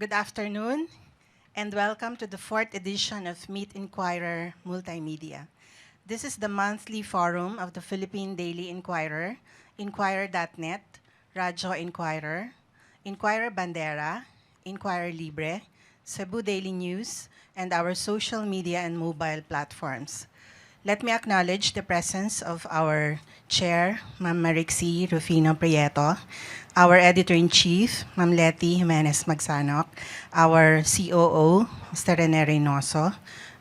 Good afternoon, and welcome to the fourth edition of Meet Inquirer Multimedia. This is the monthly forum of the Philippine Daily Inquirer, INQUIRER.net, Radyo Inquirer, Inquirer Bandera, Inquirer Libre, Cebu Daily News, and our social media and mobile platforms. Let me acknowledge the presence of our Chair, Ma'am Marixie Rufino Prieto, our Editor-in-Chief, Ma'am Letty Jimenez Magsanok, our COO, Mr. Rene Reynoso,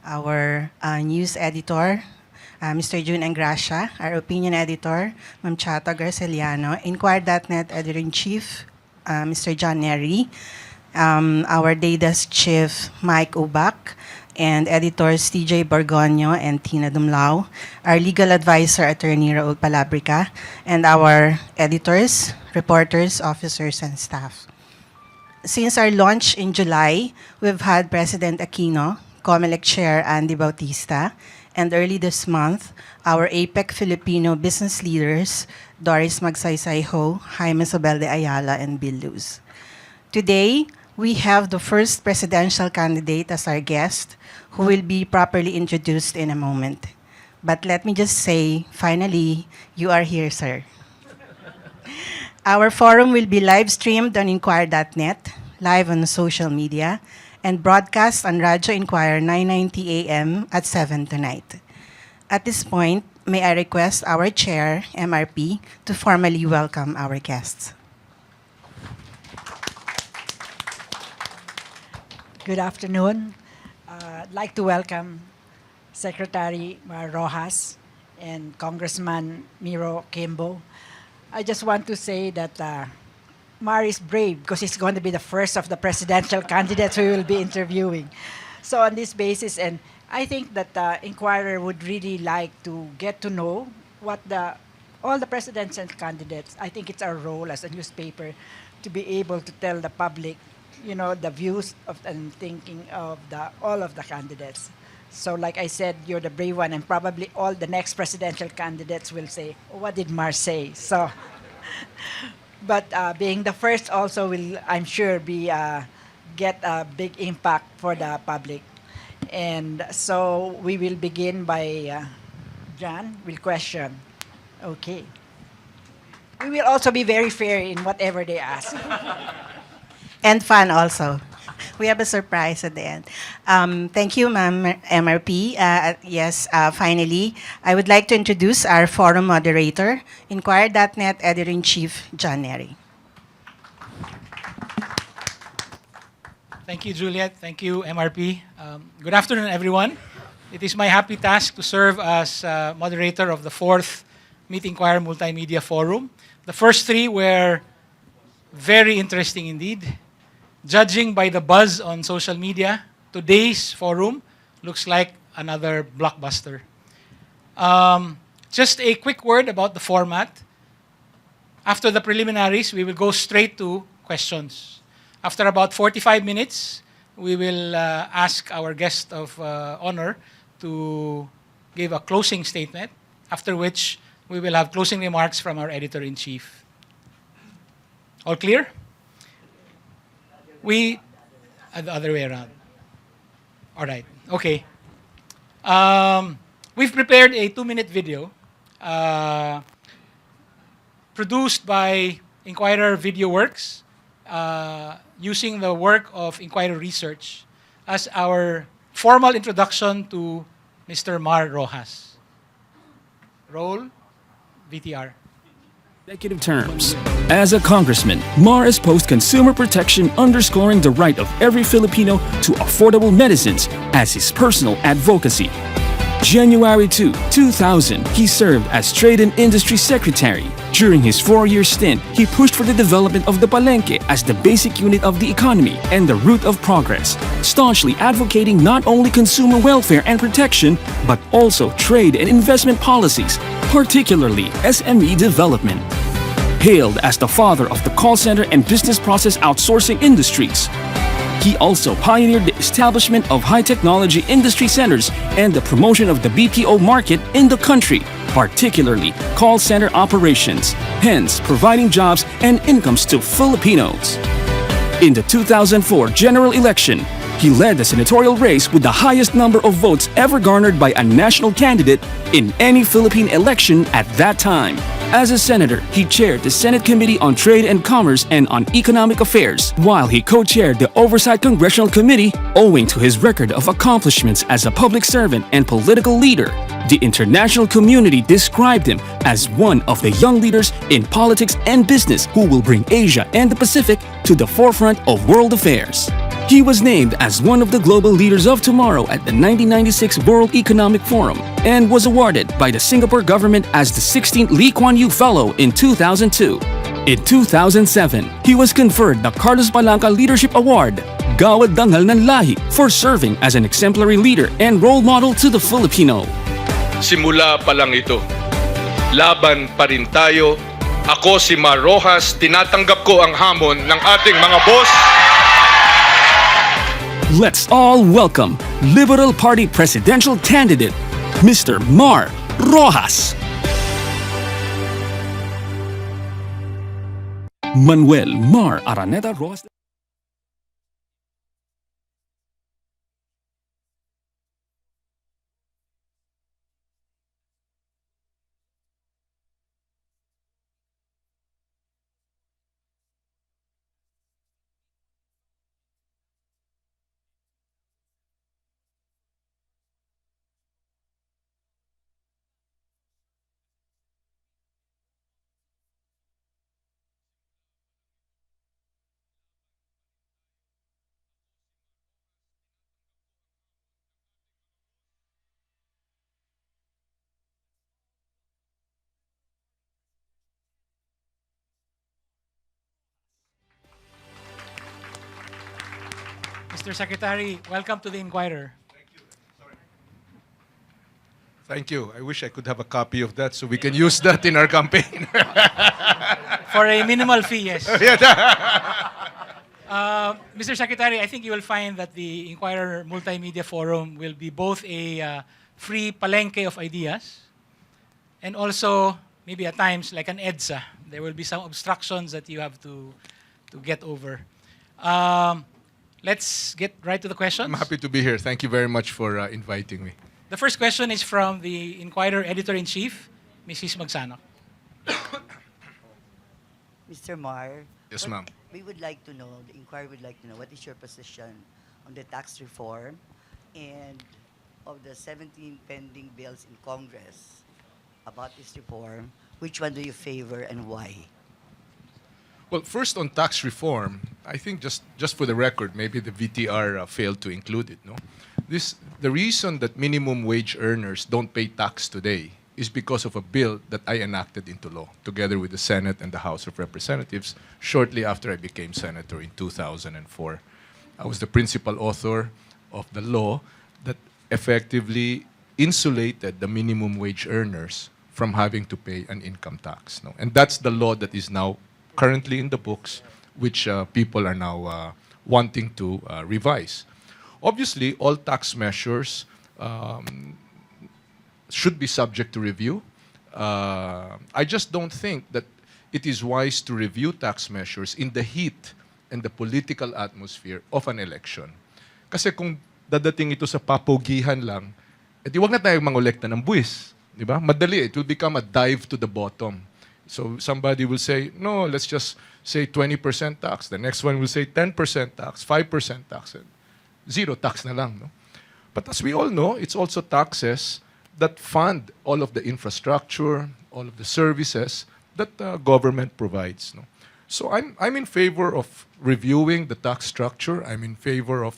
our News Editor, Mr. June Engracia, our Opinion Editor, Ma'am Chato Garceliano, INQUIRER.net Editor-in-Chief, Mr. John Neri, our Data's Chief, Mike Ubak, and editors TJ Borgonio and Tina Dumlao, our legal advisor, Attorney Raul Palabrica, and our editors, reporters, officers, and staff. Since our launch in July, we've had President Aquino, COMELEC Chair Andy Bautista, and early this month, our APEC Filipino business leaders, Doris Magsaysay Ho, Jaime Sobel de Ayala, and Bill Luz. Today, we have the first presidential candidate as our guest, who will be properly introduced in a moment. But let me just say, finally, you are here, sir. Our forum will be live streamed on INQUIRER.net, live on social media, and broadcast on Radyo Inquirer 9:90 a.m. at 7 tonight. At this point, may I request our chair, MRP, to formally welcome our guests. Good afternoon. I'd like to welcome Secretary Mar Roxas and Congressman Miro Kimbo. I just want to say that Mar is brave because he's going to be the first of the presidential candidates we will be interviewing. So on this basis, and I think that Inquirer would really like to get to know what all the presidential candidates. I think it's our role as a newspaper to be able to tell the public, the views of and thinking of all of the candidates. So like I said, you're the brave one, and probably all the next presidential candidates will say, oh, what did Mar say? So, but being the first also will, I'm sure, get a big impact for the public. And so we will begin by John will question. Okay. We will also be very fair in whatever they ask. And fun also. We have a surprise at the end. Thank you, Ma'am MRP. Finally, I would like to introduce our forum moderator, INQUIRER.net Editor-in-Chief, John Neri. Thank you, Juliet. Thank you, MRP. Good afternoon, everyone. It is my happy task to serve as moderator of the fourth Meet Inquirer Multimedia Forum. The first three were very interesting indeed. Judging by the buzz on social media, today's forum looks like another blockbuster. Just a quick word about the format. After the preliminaries, we will go straight to questions. After about 45 minutes, we will ask our guest of honor to give a closing statement, after which we will have closing remarks from our editor-in-chief. All clear? The other way around. All right, okay. We've prepared a 2-minute video produced by Inquirer Video Works using the work of Inquirer Research as our formal introduction to Mr. Mar Roxas. Roll VTR. Executive terms. As a congressman, Mar opposed consumer protection, underscoring the right of every Filipino to affordable medicines as his personal advocacy. January 2, 2000, he served as Trade and Industry Secretary. During his 4-year stint, he pushed for the development of the palengke as the basic unit of the economy and the root of progress, staunchly advocating not only consumer welfare and protection, but also trade and investment policies, particularly SME development. Hailed as the father of the call center and business process outsourcing industries, he also pioneered the establishment of high-technology industry centers and the promotion of the BPO market in the country, particularly call center operations, hence providing jobs and incomes to Filipinos. In the 2004 general election, he led the senatorial race with the highest number of votes ever garnered by a national candidate in any Philippine election at that time. As a senator, he chaired the Senate Committee on Trade and Commerce and on Economic Affairs, while he co-chaired the Oversight Congressional Committee. Owing to his record of accomplishments as a public servant and political leader, the international community described him as one of the young leaders in politics and business who will bring Asia and the Pacific to the forefront of world affairs. He was named as one of the global leaders of tomorrow at the 1996 World Economic Forum and was awarded by the Singapore government as the 16th Lee Kuan Yew Fellow in 2002. In 2007, he was conferred the Carlos Palanca Leadership Award, Gawad Dangal ng Lahi, for serving as an exemplary leader and role model to the Filipino. Simula pa lang ito. Laban pa rin tayo. Ako si Mar Roxas, tinatanggap ko ang hamon ng ating mga boss. Let's all welcome Liberal Party presidential candidate, Mr. Mar Roxas. Manuel Mar Araneta Roxas. Mr. Secretary, welcome to the Inquirer. Thank you. I wish I could have a copy of that so we can use that in our campaign. For a minimal fee, yes. Mr. Secretary, I think you will find that the Inquirer Multimedia Forum will be both a free palenque of ideas and also maybe at times like an EDSA. There will be some obstructions that you have to get over. Let's get right to the questions. I'm happy to be here. Thank you very much for inviting me. The first question is from the Inquirer Editor-in-Chief, Mrs. Magsanok. Mr. Mar. Yes, ma'am. We would like to know, the Inquirer would like to know, what is your position on the tax reform and of the 17 pending bills in Congress about this reform? Which one do you favor and why? Well, first on tax reform, I think just for the record, maybe the VTR failed to include it. No, the reason that minimum wage earners don't pay tax today is because of a bill that I enacted into law together with the Senate and the House of Representatives shortly after I became senator in 2004. I was the principal author of the law that effectively insulated the minimum wage earners from having to pay an income tax. No, and that's the law that is now currently in the books, which people are now wanting to revise. Obviously, all tax measures should be subject to review. I just don't think that it is wise to review tax measures in the heat and the political atmosphere of an election. Kasi kung dadating ito sa papogihan lang, edi wag na tayong mangolekta ng buwis. Di ba? Madali, it will become a dive to the bottom. So somebody will say, no, let's just say 20% tax. The next one will say 10% tax, 5% tax. Zero tax na lang. No? But as we all know, it's also taxes that fund all of the infrastructure, all of the services that government provides. No? So I'm in favor of reviewing the tax structure. I'm in favor of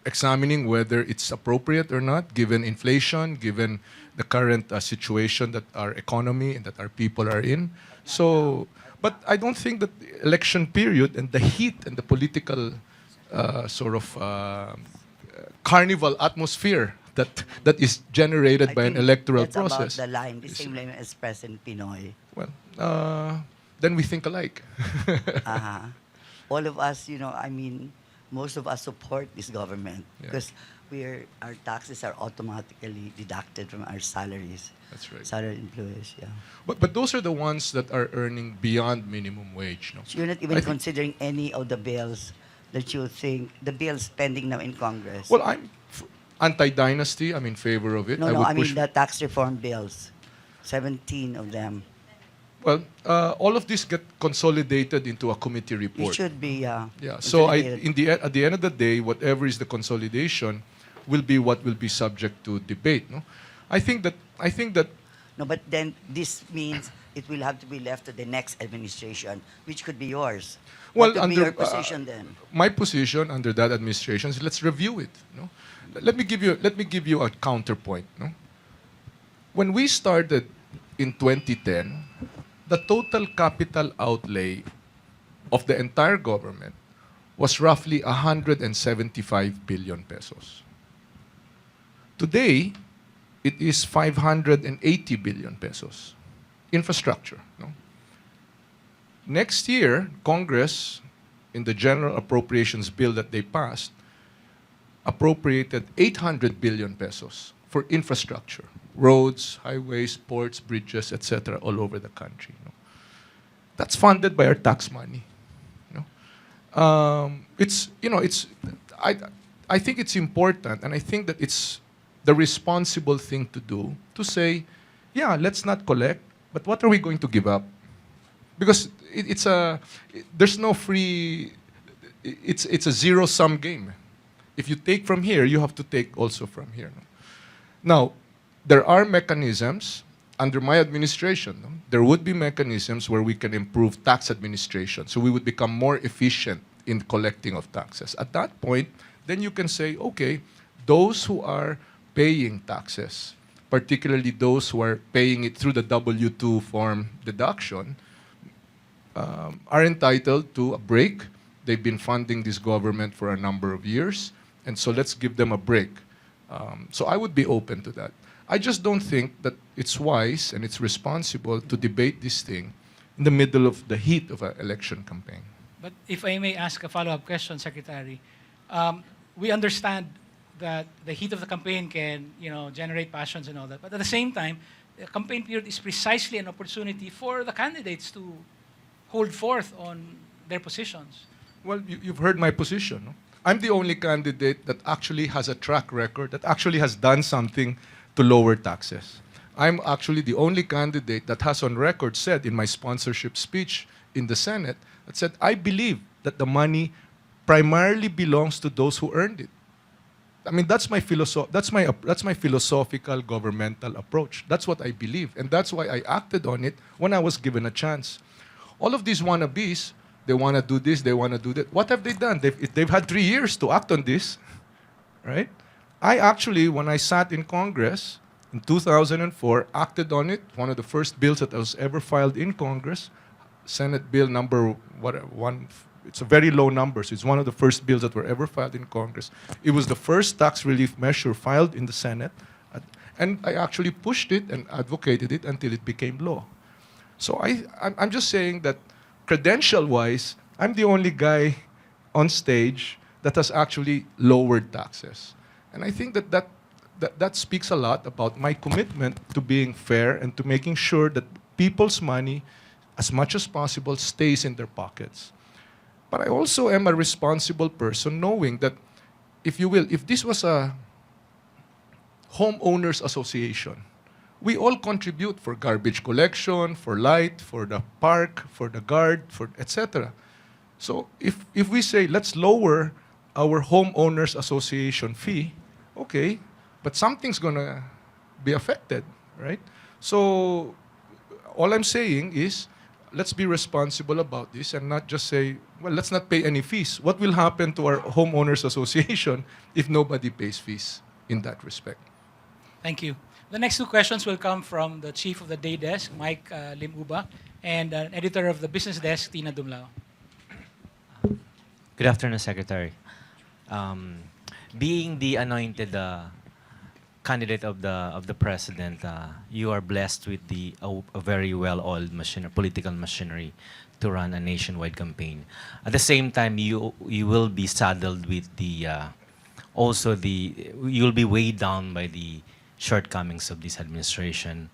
examining whether it's appropriate or not, given inflation, given the current situation that our economy and that our people are in. So, but I don't think that the election period and the heat and the political carnival atmosphere that is generated I by an think electoral that's process. about the line, the same line as President Pinoy. Well, then we think alike. All of us, I mean, most of us support this government Yeah. because our taxes are automatically deducted from our salaries. That's right. Salary employees, yeah. But those are the ones that are earning beyond minimum wage, no? So you're not I even think- considering any of the bills that you think, the bills pending now in Congress. Well, anti-dynasty. I'm in favor of it. no, would I mean push- the tax reform bills, 17 of them. Well, all of this get consolidated into a committee It report. should be, Yeah. So consolidated. at the end of the day, whatever is the consolidation will be what will be subject to debate. No, I think that No, but then this means it will have to be left to the next administration, which could be yours. Well, What would be under, your position then? my position under that administration is let's review it. No, let me give you a counterpoint. No, when we started in 2010, the total capital outlay of the entire government was roughly 175 billion pesos. Today, it is 580 billion pesos. Infrastructure. No? Next year, Congress, in the general appropriations bill that they passed, appropriated 800 billion pesos for infrastructure, roads, highways, ports, bridges, etc., all over the country. No? That's funded by our tax money. No? I think it's important, and I think that it's the responsible thing to do to say, yeah, let's not collect, but what are we going to give up? Because there's no free, it's a zero-sum game. If you take from here, you have to take also from here. No? Now, there are mechanisms under my administration. No? There would be mechanisms where we can improve tax administration, so we would become more efficient in collecting of taxes. At that point, then you can say, okay, those who are paying taxes, particularly those who are paying it through the W-2 form deduction, are entitled to a break. They've been funding this government for a number of years, and so let's give them a break. So I would be open to that. I just don't think that it's wise and it's responsible to debate this thing in the middle of the heat of an election campaign. But if I may ask a follow-up question, Secretary, we understand that the heat of the campaign can, generate passions and all that. But at the same time, the campaign period is precisely an opportunity for the candidates to hold forth on their positions. Well, you've heard my position. No? I'm the only candidate that actually has a track record, that actually has done something to lower taxes. I'm actually the only candidate that has on record said in my sponsorship speech in the Senate, that said, I believe that the money primarily belongs to those who earned it. I mean, that's my philosophical governmental approach. That's what I believe, and that's why I acted on it when I was given a chance. All of these wannabes, they want to do this, they want to do that. What have they done? They've had 3 years to act on this, right? I actually, when I sat in Congress in 2004, acted on it. One of the first bills that was ever filed in Congress, Senate Bill number one. It's a very low number, so it's one of the first bills that were ever filed in Congress. It was the first tax relief measure filed in the Senate, and I actually pushed it and advocated it until it became law. So I'm just saying that credential-wise, I'm the only guy on stage that has actually lowered taxes. And I think that speaks a lot about my commitment to being fair and to making sure that people's money, as much as possible, stays in their pockets. But I also am a responsible person, knowing that, if you will, if this was a homeowners association, we all contribute for garbage collection, for light, for the park, for the guard, for etc. So if we say, let's lower our homeowners association fee, okay, but something's going to be affected, right? So all I'm saying is, let's be responsible about this and not just say, well, let's not pay any fees. What will happen to our homeowners association if nobody pays fees in that respect? Thank you. The next 2 questions will come from the Chief of the Day Desk, Mike Limuba, and Editor of the Business Desk, Tina Dumlao. Good afternoon, Secretary. Being the anointed candidate of the president, you are blessed with a very well-oiled political machinery to run a nationwide campaign. At the same time, you will be saddled with the also you'll be weighed down by the shortcomings of this administration.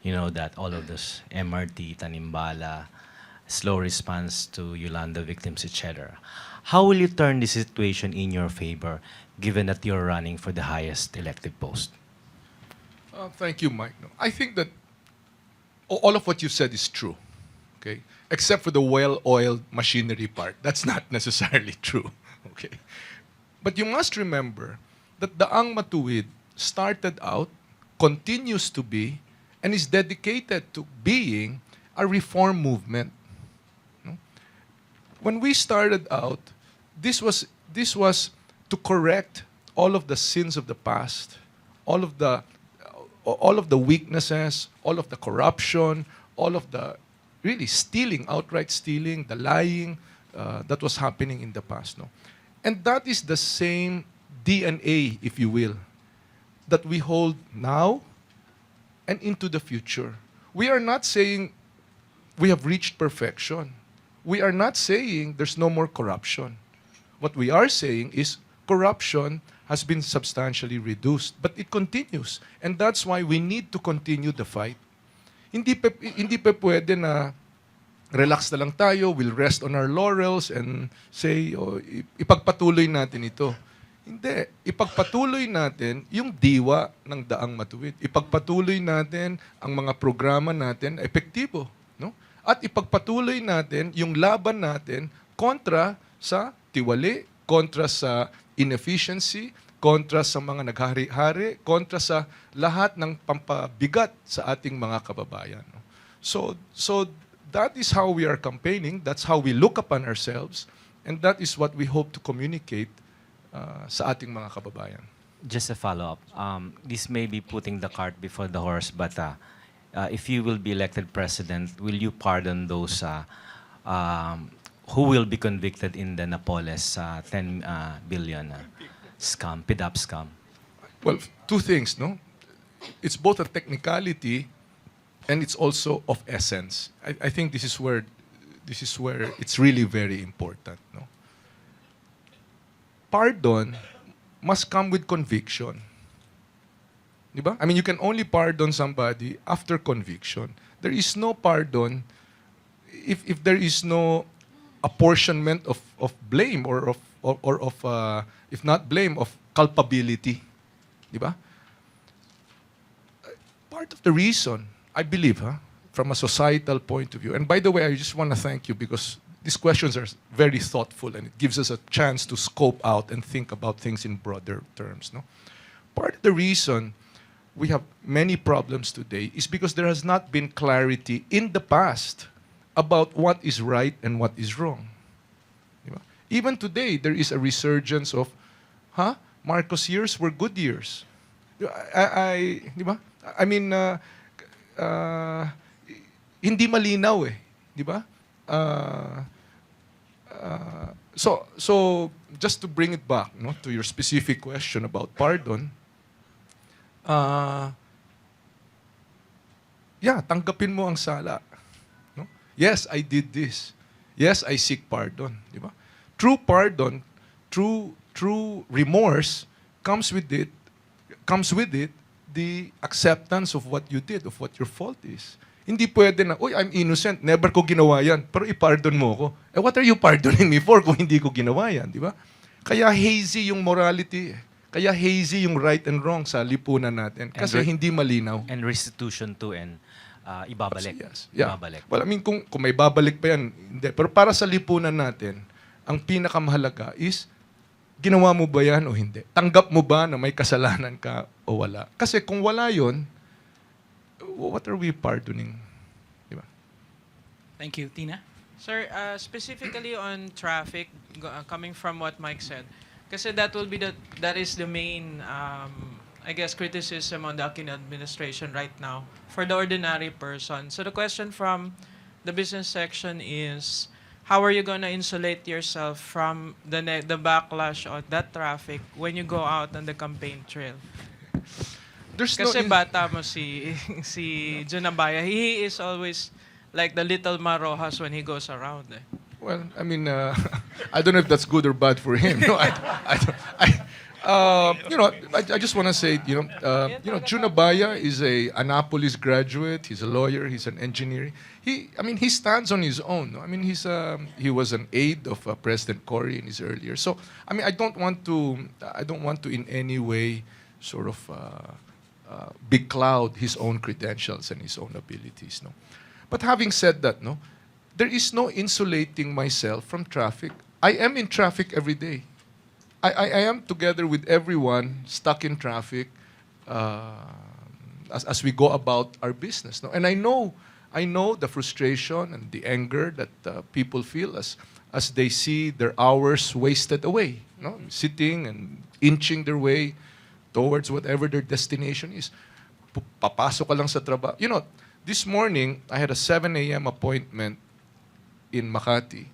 You know that all of this MRT, Tanimbala, slow response to Yolanda victims, etc. How will you turn the situation in your favor, given that you're running for the highest elected post? Thank you, Mike. No, I think that all of what you said is true, okay? Except for the well-oiled machinery part. That's not necessarily true, okay? But you must remember that Daang Matuwid started out, continues to be, and is dedicated to being a reform movement. No? When we started out, this was to correct all of the sins of the past, all of the weaknesses, all of the corruption, all of the really stealing, outright stealing, the lying that was happening in the past. No? And that is the same DNA, if you will, that we hold now and into the future. We are not saying we have reached perfection. We are not saying there's no more corruption. What we are saying is corruption has been substantially reduced, but it continues. And that's why we need to continue the fight. Hindi pa pwede na relax na lang tayo, we'll rest on our laurels and say, oh, ipagpatuloy natin ito. Hindi. Ipagpatuloy natin yung diwa ng Daang Matuwid. Ipagpatuloy natin ang mga programa natin na epektibo. No? At ipagpatuloy natin yung laban natin kontra sa tiwali, kontra sa inefficiency, kontra sa mga naghari-hari, kontra sa lahat ng pampabigat sa ating mga kababayan. No? So that is how we are campaigning, that's how we look upon ourselves, and that is what we hope to communicate sa ating mga kababayan. Just a follow-up. This may be putting the cart before the horse, but if you will be elected president, will you pardon those who will be convicted in the Napoles 10 billion scam, PIDAP scam? Well, two things, no? It's both a technicality and it's also of essence. I think this is where it's really very important, no? Pardon must come with conviction. Di ba? I mean, you can only pardon somebody after conviction. There is no pardon if there is no apportionment of blame or of if not blame, of culpability. Di ba? Part of the reason, I believe, from a societal point of view, and by the way, I just want to thank you because these questions are very thoughtful and it gives us a chance to scope out and think about things in broader terms. No? Part of the reason we have many problems today is because there has not been clarity in the past about what is right and what is wrong. Diba? Even today, there is a resurgence of, Marcos years were good years. Diba? I mean, hindi malinaw eh. Diba? So just to bring it back, no, to your specific question about pardon, tanggapin mo ang sala. No? Yes, I did this. Yes, I seek pardon. Di ba? True pardon, true remorse comes with it the acceptance of what you did, of what your fault is. Hindi pwede na, I'm innocent, never ko ginawa yan, pero i-pardon mo ko. What are you pardoning me for kung hindi ko ginawa yan, di ba? Kaya hazy yung morality. Kaya hazy yung right and wrong sa lipunan natin. Kasi hindi malinaw. And restitution too, and ibabalik. Yes. Yeah. Ibabalik. Well, I mean, kung may babalik pa yan, hindi. Pero para sa lipunan natin, ang pinakamahalaga is, ginawa mo ba yan o hindi? Tanggap mo ba na may kasalanan ka o wala? Kasi kung wala yon, what are we pardoning? Diba? Thank you. Tina? Sir, specifically on traffic, coming from what Mike said, kasi that is the main, I guess, criticism on the Aquino administration right now for the ordinary person. So the question from the business section is, how are you going to insulate yourself from the backlash of that traffic when you go out on the campaign trail? There's Kasi no bata mo si Junabaya, he is always like the little Marojas when he goes around. Well, I mean, I don't know if that's good or bad for him. No, I just want to say, Junabaya is a Annapolis graduate. He's a lawyer. He's an engineer. He stands on his own. No? He was an aide of President Cory in his earlier. So, I don't want to in any way sort of becloud his own credentials and his own abilities. No, but having said that, no, there is no insulating myself from traffic. I am in traffic every day. I am together with everyone stuck in traffic as we go about our business. No? And I know the frustration and the anger that people feel as they see their hours wasted away, no? Sitting and inching their way towards whatever their destination is. Papasok ka lang sa trabaho. This morning, I had a 7 a.m. appointment in Makati.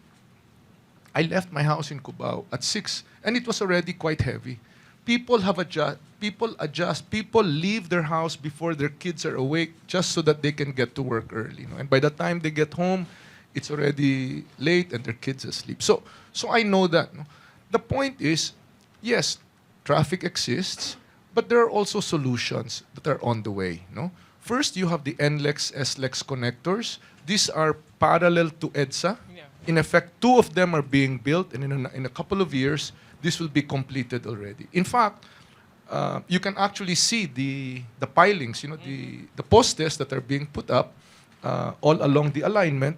I left my house in Cubao at 6, and it was already quite heavy. People adjust, people leave their house before their kids are awake just so that they can get to work early. No? And by the time they get home, it's already late and their kids are asleep. So I know that. No? The point is, yes, traffic exists, but there are also solutions that are on the way. No? First, you have the NLEX, SLEX connectors. These are parallel to EDSA. Yeah. In effect, 2 of them are being built, and in a couple of years, this will be completed already. In fact, you can actually see the pilings, the postes that are being put up all along the alignment.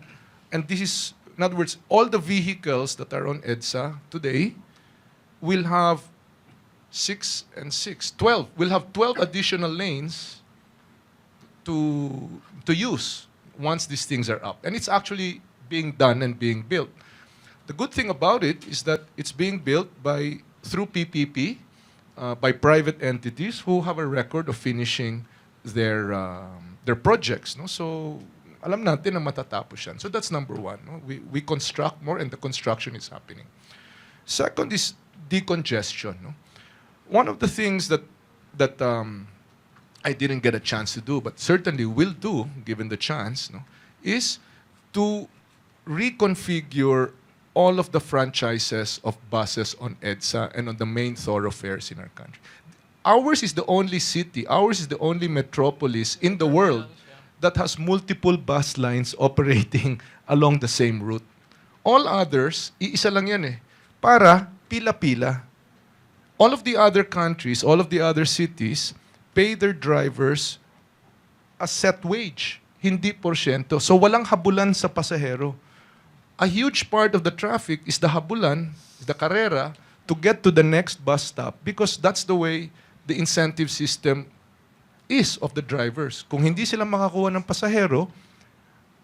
And this is, in other words, all the vehicles that are on EDSA today will have 6 and 6, 12. We'll have 12 additional lanes to use once these things are up. And it's actually being done and being built. The good thing about it is that it's being built through PPP, by private entities who have a record of finishing their projects. No? So, alam natin na matatapos yan. So that's number one. No? We construct more, and the construction is happening. Second is decongestion. No? One of the things that I didn't get a chance to do, but certainly will do, given the chance, no, is to reconfigure all of the franchises of buses on EDSA and on the main thoroughfares in our country. Ours is the only city, ours is the only metropolis in the world that has multiple bus lines operating along the same route. All others, iisa lang yan eh, para pila-pila. All of the other countries, all of the other cities, pay their drivers a set wage, hindi porsyento. So walang habulan sa pasahero. A huge part of the traffic is the habulan, the karera, to get to the next bus stop because that's the way the incentive system is of the drivers. Kung hindi sila makakuha ng pasahero,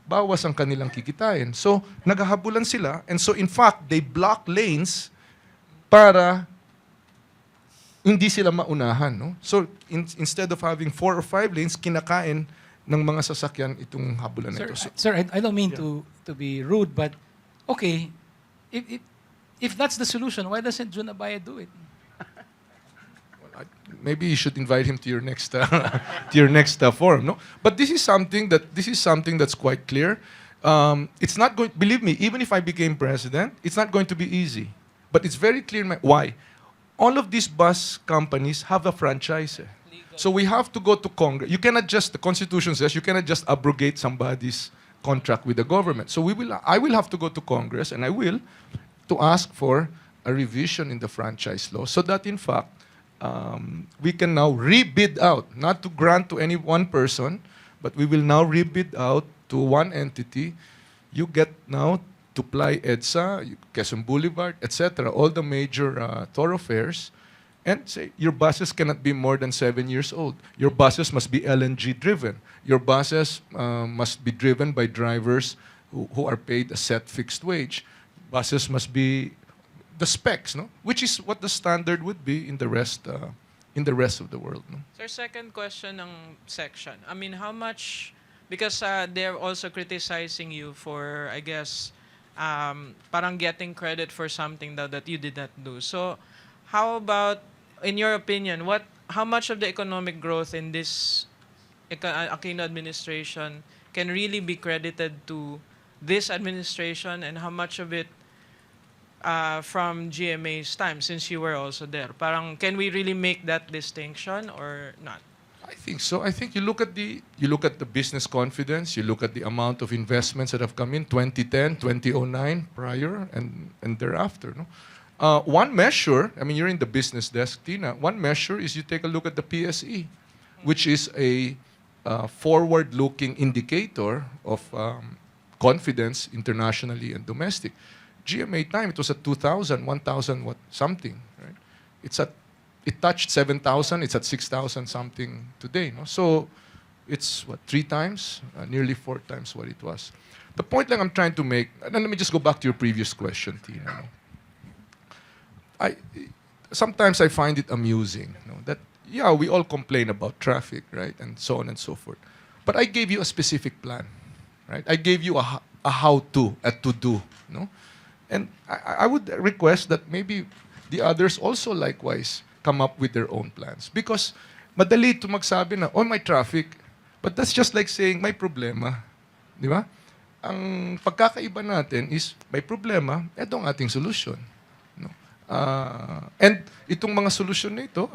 bawas ang kanilang kikitain. So, naghahabulan sila, and so in fact, they block lanes para hindi sila maunahan. No? So, instead of having 4 or 5 lanes, kinakain ng mga sasakyan itong habulan Sir, nito. So, sir, I don't mean to be rude, but okay, if that's the solution, why doesn't Junabaya do it? maybe you should invite him to your next forum, no? But this is something that's quite clear. It's not going. Believe me, even if I became president, it's not going to be easy. But it's very clear why. All of these bus companies have a franchise. So we have to go to Congress. You cannot just, the Constitution says, you cannot just abrogate somebody's contract with the government. So I will have to go to Congress, and I will, to ask for a revision in the franchise law so that, in fact, we can now rebid out, not to grant to any one person, but we will now rebid out to one entity. You get now to ply EDSA, Quezon Boulevard, etc., all the major thoroughfares, and say your buses cannot be more than 7 years old. Your buses must be LNG driven. Your buses must be driven by drivers who are paid a set fixed wage. Buses must be the specs, no? Which is what the standard would be in the rest of the world. No? Sir, second question ng section. I mean, how much, because they're also criticizing you for, I guess, parang getting credit for something that you did not do. So, how about, in your opinion, how much of the economic growth in this Aquino administration can really be credited to this administration, and how much of it from GMA's time, since you were also there? Parang, can we really make that distinction or not? I think so. I think you look at the business confidence, you look at the amount of investments that have come in 2010, 2009, prior and thereafter. No? One measure, I mean, you're in the business desk, Tina. One measure is you take a look at the PSE, which is a forward-looking indicator of confidence internationally and domestic. GMA time, it was at 2,000, 1,000 what something, right? It touched 7,000. It's at 6,000 something today. No? So it's what, 3 times, nearly 4 times what it was. The point that I'm trying to make, and then let me just go back to your previous question, Tina. No? Sometimes I find it amusing, no, that yeah, we all complain about traffic, right, and so on and so forth. But I gave you a specific plan, right? I gave you a how-to, a to-do, no? And I would request that maybe the others also likewise come up with their own plans. Because madali ito magsabi na, oh, may traffic. But that's just like saying, may problema. Di ba? Ang pagkakaiba natin is, may problema, ito ang ating solusyon. No? And itong mga solusyon na ito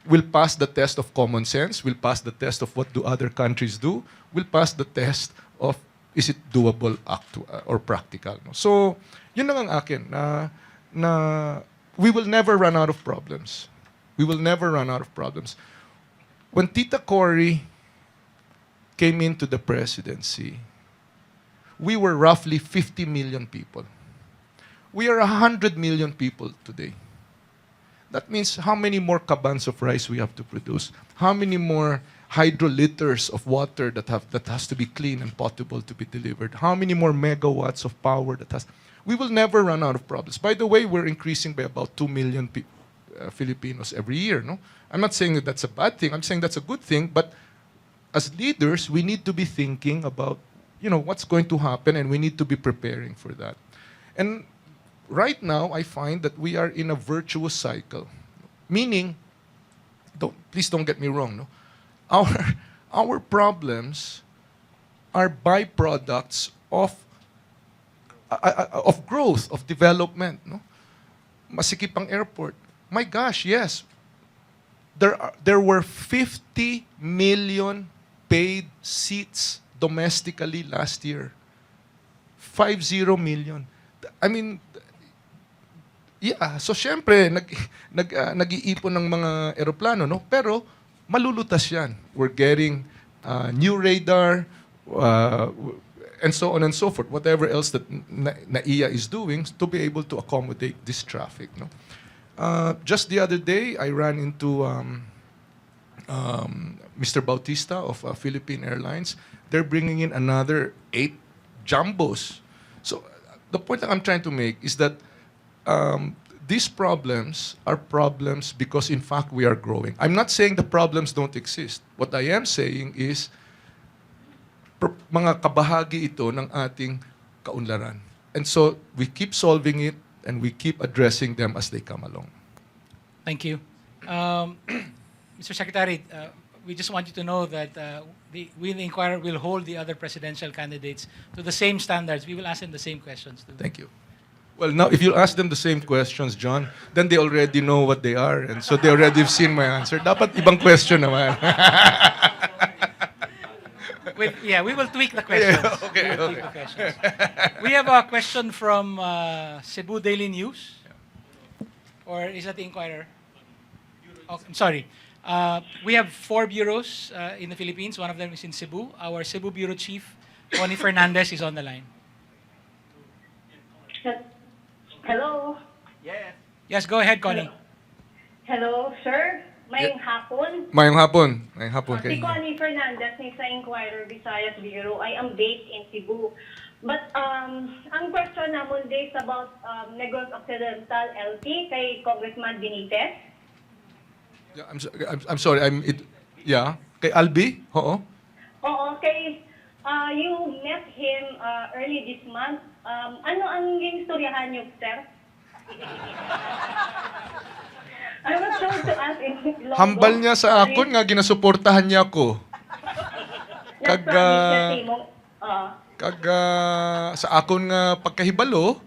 will pass the test of common sense, will pass the test of what do other countries do, will pass the test of is it doable or practical. No? So, yun lang ang akin na we will never run out of problems. We will never run out of problems. When Tita Cory came into the presidency, we were roughly 50 million people. We are 100 million people today. That means how many more kabans of rice we have to produce? How many more hydroliters of water that has to be clean and potable to be delivered? How many more megawatts of power that has... We will never run out of problems. By the way, we're increasing by about 2 million Filipinos every year. No? I'm not saying that that's a bad thing. I'm saying that's a good thing. But as leaders, we need to be thinking about, what's going to happen, and we need to be preparing for that. And right now, I find that we are in a virtuous cycle. Meaning, please don't get me wrong, no? Our problems are byproducts of growth, of development. No? Masikip ang airport. My gosh, yes. There were 50 million paid seats domestically last year. 50 million. I mean, yeah. So, syempre, nag-iipon ng mga eroplano, no? Pero, malulutas yan. We're getting new radar, and so on and so forth. Whatever else that NAIA is doing to be able to accommodate this traffic. No? Just the other day, I ran into Mr. Bautista of Philippine Airlines. They're bringing in another 8 jumbos. So the point that I'm trying to make is that these problems are problems because, in fact, we are growing. I'm not saying the problems don't exist. What I am saying is, mga kabahagi ito ng ating kaunlaran. And so, we keep solving it, and we keep addressing them as they come along. Thank you. Mr. Secretary, we just want you to know that we in the Inquirer will hold the other presidential candidates to the same standards. We will ask them the same questions. Thank you. Well, now, if you ask them the same questions, John, then they already know what they are, and so they already have seen my answer. Dapat ibang question naman. We will tweak the questions. Yeah, okay, We will tweak the questions. We have a question from Cebu Daily News. Or is that the Inquirer? Oh, I'm sorry. We have 4 bureaus in the Philippines. One of them is in Cebu. Our Cebu Bureau Chief, Connie Fernandez, is on the line. Hello. Yes, go ahead, Connie. Hello, sir. Mayong hapon. Mayong hapon. Mayong hapon. Si Connie Fernandez ni sa Inquirer Visayas Bureau. I am based in Cebu. But ang question naman is about Negros Occidental LT kay Congressman Benitez. Yeah, I'm sorry. Kay Albi? Oo. Oo, kay you met him early this month. Ano ang istoryahan niyo, sir? I was told to ask in Ilonggo. Hambal niya sa akon nga ginasuportahan niya ako. Kag sa akon nga pagkahibalo,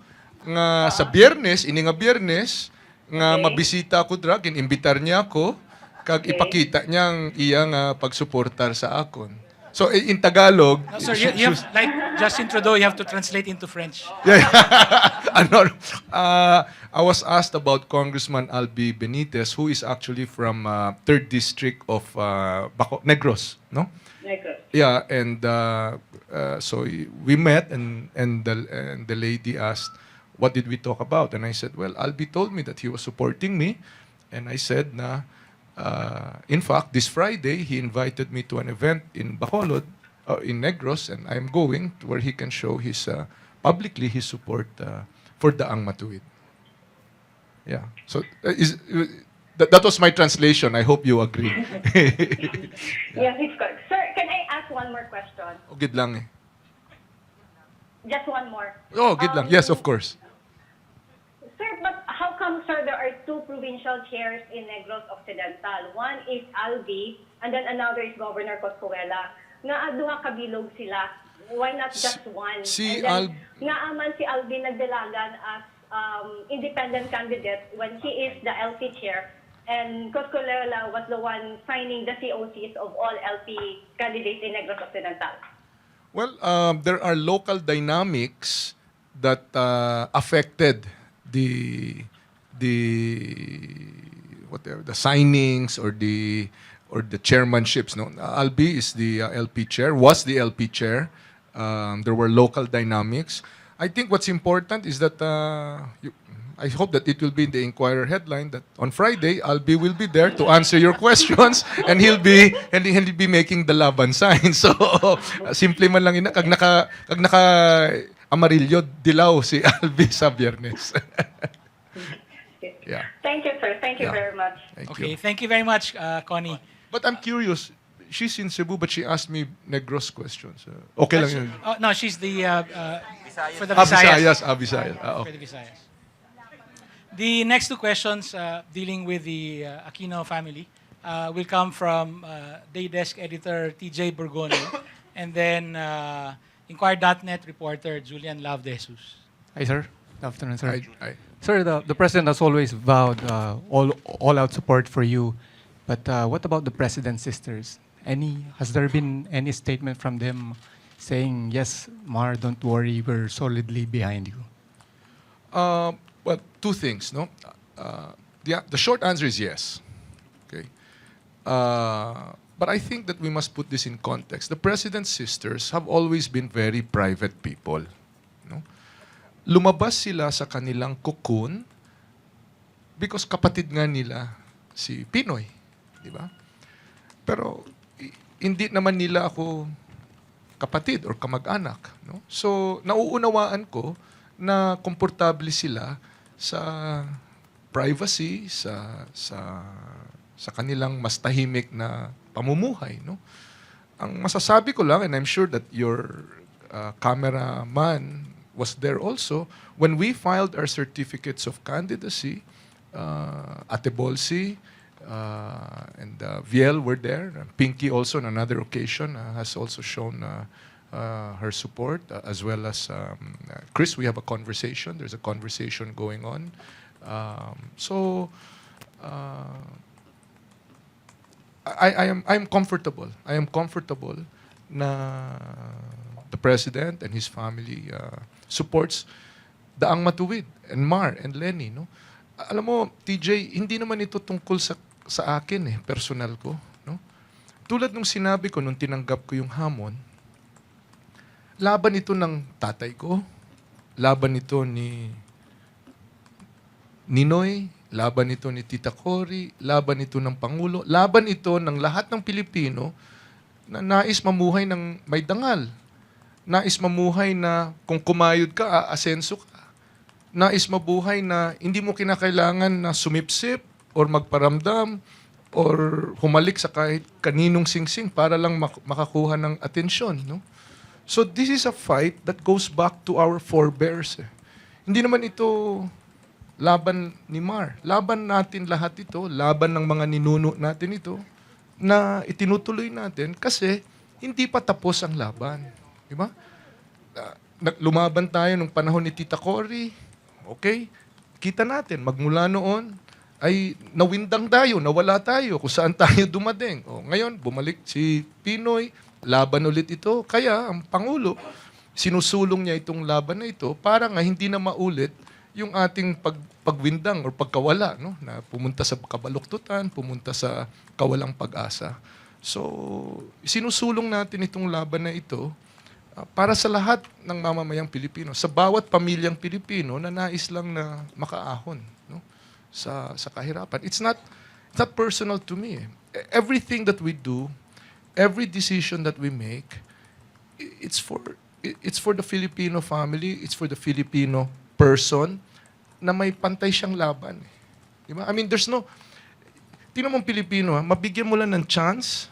nga sa Biyernes, ini nga Biyernes, nga Okay. mabisita ako dra, inimbitar niya ako, kag Okay. ipakita niyang iya nga pagsuportar sa akon. So in Tagalog, No, sir, you have, like Justin Trudeau, you have to translate into French. yeah. Ano, I was asked about Congressman Albi Benitez, who is actually from 3rd District of Negros, no? Negros. Yeah, and so we met, and the lady asked, "What did we talk about?" And I said, "Well, Albi told me that he was supporting me," and I said, "Na, in fact, this Friday he invited me to an event in Bacolod, in Negros, and I'm going to where he can show his publicly his support for Daang Matuwid." Yeah, so that was my translation. I hope you agree. Yes, it's good. Sir, can I ask one more question? Oh, gid lang eh. Just one more. Oh, gid lang. Yes, of course. Sir, but how come, sir, there are two provincial chairs in Negros Occidental? One is Albi, and then another is Governor Coscuela. Nga duha kabilog sila. Why not just one? si And then, naaman si Albi nagdalagan as independent candidate when he is the LP chair, and Coscuela was the one signing the COCs of all LP candidates in Negros Occidental. Well, there are local dynamics that affected the whatever the signings or the chairmanships. No, Albi is the LP chair. Was the LP chair. There were local dynamics. I think what's important is that I hope that it will be in the Inquirer headline that on Friday Albi will be there to answer your questions, and he'll be making the laban sign. So simple man lang ina kag naka amarillo dilaw si Albi sa Biyernes. Yeah. Thank you, sir. Thank you Yeah. very much. Thank Okay, you. thank you very much, Connie. But I'm curious. She's in Cebu, but she asked me Negros questions. Okay lang yun. Oh, no, she's the for the Visayas. Visayas. Visayas. For the Visayas. The next two questions dealing with the Aquino family will come from Day Desk editor TJ Burgono and then INQUIRER.net reporter Julian Lavdesus. Hi, sir. Good afternoon, sir. I Sir, the president has always vowed all-out support for you. But what about the president's sisters? Has there been any statement from them saying, yes, Mar, don't worry, we're solidly behind you? Well, two things, no? The short answer is yes. Okay. But I think that we must put this in context. The president's sisters have always been very private people. No? Lumabas sila sa kanilang cocoon because kapatid nga nila si Pinoy. Di ba? Pero hindi naman nila ako kapatid or kamag-anak. No? So, nauunawaan ko na komportable sila sa privacy, sa kanilang mas tahimik na pamumuhay. No? Ang masasabi ko lang, and I'm sure that your cameraman was there also, when we filed our certificates of candidacy, Ate Bolsi, and Viel were there. Pinky also on another occasion has also shown her support, as well as Chris. We have a conversation. There's a conversation going on. I'm comfortable. I am comfortable na the president and his family supports Daang Matuwid and Mar and Lenny. No? Alam mo, TJ, hindi naman ito tungkol sa akin personal ko. No? Tulad nung sinabi ko nung tinanggap ko yung hamon, laban ito ng tatay ko, laban ito ni Ninoy, laban ito ni Tita Cory, laban ito ng Pangulo, laban ito ng lahat ng Pilipino na nais mamuhay ng may dangal. Nais mamuhay na kung kumayod ka, aasenso ka. Nais mabuhay na hindi mo kinakailangan na sumipsip or magparamdam or humalik sa kahit kaninong singsing para lang makakuha ng atensyon. No? So this is a fight that goes back to our forebears. Hindi naman ito laban ni Mar. Laban natin lahat ito, laban ng mga ninuno natin ito, na itinutuloy natin kasi hindi pa tapos ang laban. Di ba? Lumaban tayo nung panahon ni Tita Cory, Okay? Kita natin, magmula noon, ay nawindang tayo, nawala tayo, kung saan tayo dumating. O, ngayon, bumalik si Pinoy, laban ulit ito. Kaya, ang Pangulo, sinusulong niya itong laban na ito para nga hindi na maulit yung ating pagwindang or pagkawala, no? Na pumunta sa kabaluktutan, pumunta sa kawalang pag-asa. So, sinusulong natin itong laban na ito para sa lahat ng mamamayang Pilipino, sa bawat pamilyang Pilipino na nais lang na makaahon, no? Sa kahirapan. It's not personal to me. Everything that we do, every decision that we make, it's for the Filipino family, it's for the Filipino person na may pantay siyang laban. Diba? I mean, there's no... Tingnan mong Pilipino, mabigyan mo lang ng chance,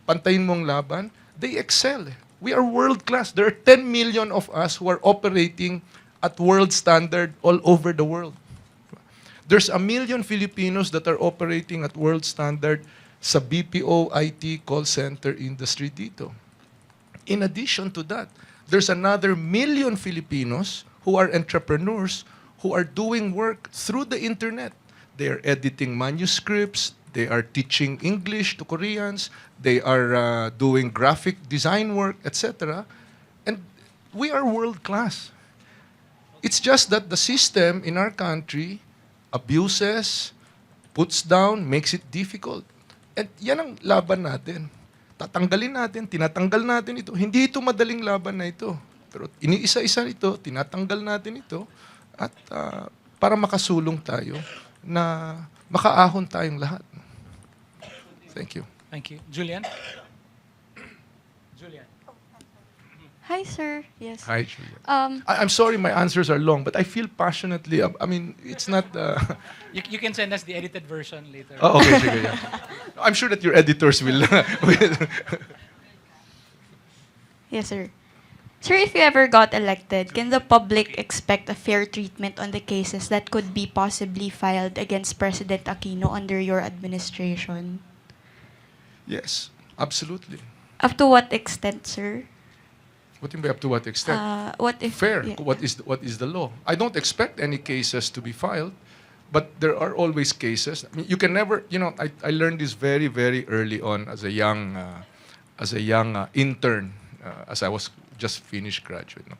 pantayin mong laban, they excel. We are world class. There are 10 million of us who are operating at world standard all over the world. There's 1 million Filipinos that are operating at world standard sa BPO, IT, call center industry dito. In addition to that, there's another 1 million Filipinos who are entrepreneurs who are doing work through the internet. They are editing manuscripts, they are teaching English to Koreans, they are doing graphic design work, etc. And we are world class. It's just that the system in our country abuses, puts down, makes it difficult. And yan ang laban natin. Tatanggalin natin, tinatanggal natin ito. Hindi ito madaling laban na ito. Pero iniisa-isa ito, tinatanggal natin ito, at para makasulong tayo na makaahon tayong lahat. Thank you. Thank you. Julian? Julian. Hi, sir. Yes. Hi, Julia. I'm sorry my answers are long, but I feel passionately. I mean, it's not... You can send us the edited version later. Oh, okay, sige, yeah. I'm sure that your editors will... Yes, sir. Sir, if you ever got elected, can the public expect a fair treatment on the cases that could be possibly filed against President Aquino under your administration? Yes, absolutely. Up to what extent, sir? What do you mean, up to what extent? What if Fair. yeah. What is the law? I don't expect any cases to be filed, but there are always cases. I mean, you can never. You know, I learned this very very early on as a young intern, as I was just finished graduate. No?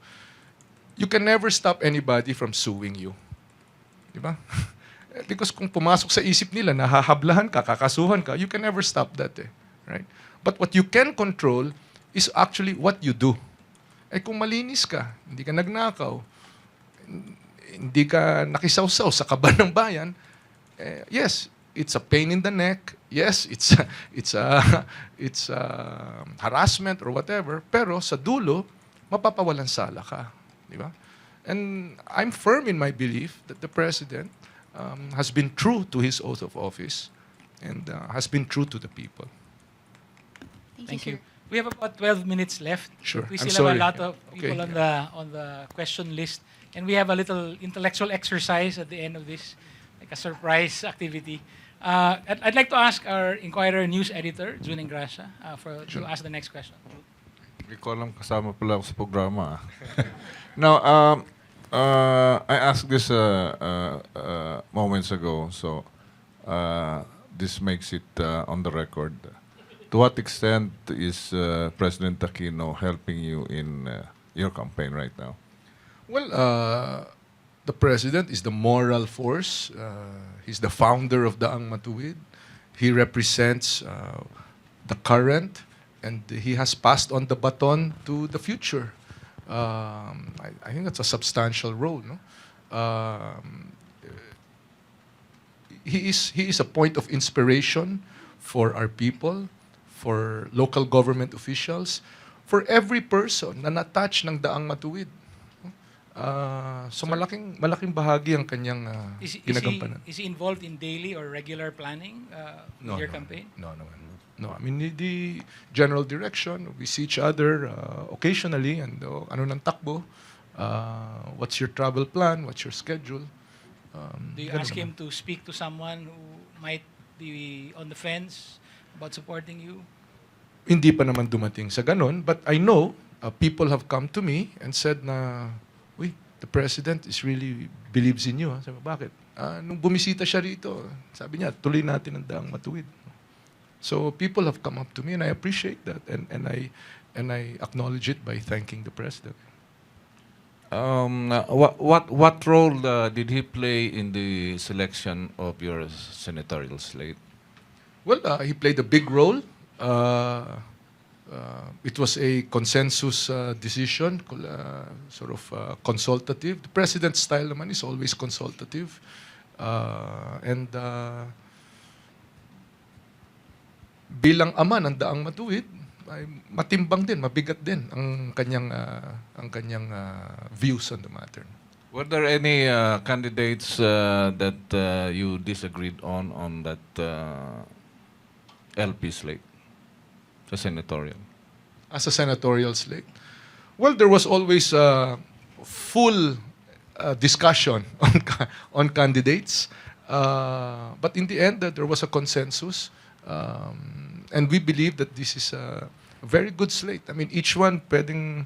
You can never stop anybody from suing you, di ba? Because kung pumasok sa isip nila, nahahablahan ka, kakasuhan ka, you can never stop that, right? But what you can control is actually what you do. Eh kung malinis ka, hindi ka nagnakaw, hindi ka nakisawsaw sa kaban ng bayan, yes, it's a pain in the neck. Yes, it's harassment or whatever. Pero sa dulo, mapapawalan sala ka, di ba? And I'm firm in my belief that the president has been true to his oath of office and has been true to the people. Thank sir. you. We have about 12 minutes left. Sure. We I'm still have sorry. a lot of Okay. people on the question list, and we have a little intellectual exercise at the end of this, like a surprise activity. I'd like to ask our Inquirer news editor, June Ingracia, to ask the next question. Hindi ko alam kasama pala ako sa programa. Now, I asked this moments ago, so this makes it on the record. To what extent is President Aquino helping you in your campaign right now? Well, the president is the moral force. He's the founder of Daang Matuwid. He represents the current, and he has passed on the baton to the future. I think that's a substantial role. No? He is a point of inspiration for our people, for local government officials, for every person na na-touch ng Daang Matuwid. So malaking bahagi ang kanyang ginagampanan. Is he involved in daily or regular planning with your campaign? No. I mean, the general direction, we see each other occasionally and ano ng takbo, what's your travel plan, what's your schedule. Do you ask him to speak to someone who might be on the fence about supporting you? Hindi pa naman dumating sa ganon, but I know people have come to me and said na, uy, the president is really believes in you. Sabi, bakit? Nung bumisita siya rito, sabi niya, tuloy natin ang daang matuwid. So people have come up to me, and I appreciate that, and I acknowledge it by thanking the president. What role did he play in the selection of your senatorial slate? Well, he played a big role. It was a consensus decision, sort of consultative. The president's style naman is always consultative. Bilang ama ng daang matuwid, ay matimbang din, mabigat din ang kanyang views on the matter. Were there any candidates that you disagreed on that LP slate, the senatorial? As a senatorial slate? Well, there was always full discussion on candidates. But in the end, there was a consensus. And we believe that this is a very good slate. I mean, each one pwedeng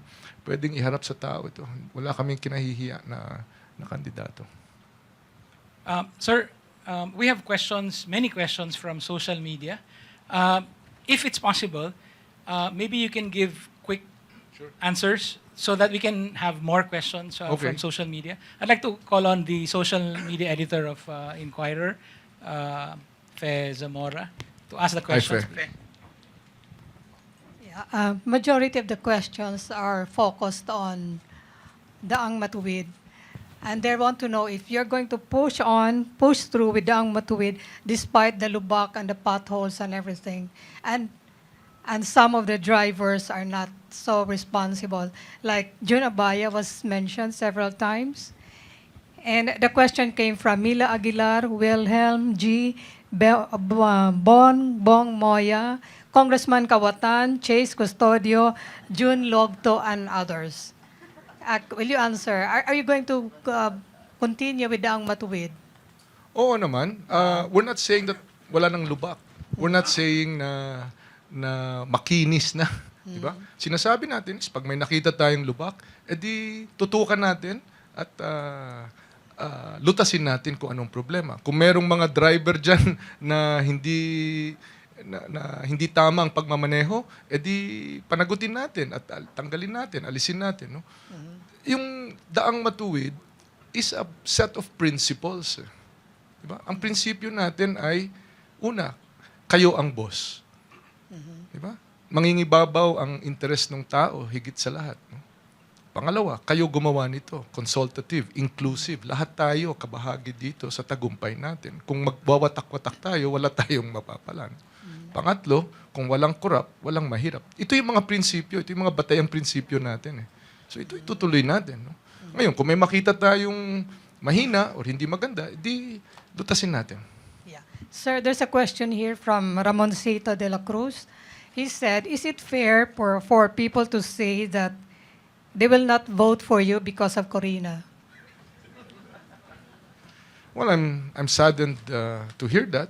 iharap sa tao ito. Wala kaming kinahihiya na kandidato. Sir, we have questions, many questions from social media. If it's possible, maybe you can give quick answers so that we can have more questions from social media. I'd like to call on the social media editor of Inquirer, Fe Zamora, to ask the questions. Fe. Majority of the questions are focused on Daang Matuwid. And they want to know if you're going to push through with Daang Matuwid despite the lubak and the potholes and everything. And some of the drivers are not so responsible. Like June Abaya was mentioned several times. And the question came from Mila Aguilar, Wilhelm G., Bong Moya, Congressman Kawatan, Chase Custodio, June Logto, and others. Will you answer? Are you going to continue with Daang Matuwid? Oo naman. We're not saying that wala nang lubak. We're not saying na makinis na. Diba? Sinasabi natin is pag may nakita tayong lubak, edi tutukan natin at lutasin natin kung anong problema. Kung merong mga driver dyan na hindi tama ang pagmamaneho, edi panagutin natin at tanggalin natin, alisin natin. No? Yung Daang Matuwid is a set of principles. Diba? Ang prinsipyo natin ay, una, kayo ang boss. Diba? Mangingibabaw ang interes ng tao higit sa lahat. No? Pangalawa, kayo gumawa nito. Consultative, inclusive. Lahat tayo kabahagi dito sa tagumpay natin. Kung magwawatak-watak tayo, wala tayong mapapalan. Pangatlo, kung walang korap, walang mahirap. Ito yung mga prinsipyo, ito yung mga batayang prinsipyo natin. So ito itutuloy natin. No? Ngayon, kung may makita tayong mahina o hindi maganda, di lutasin natin. Yeah. Sir, there's a question here from Ramoncito de la Cruz. He said, is it fair for people to say that they will not vote for you because of Corina? Well, I'm saddened to hear that.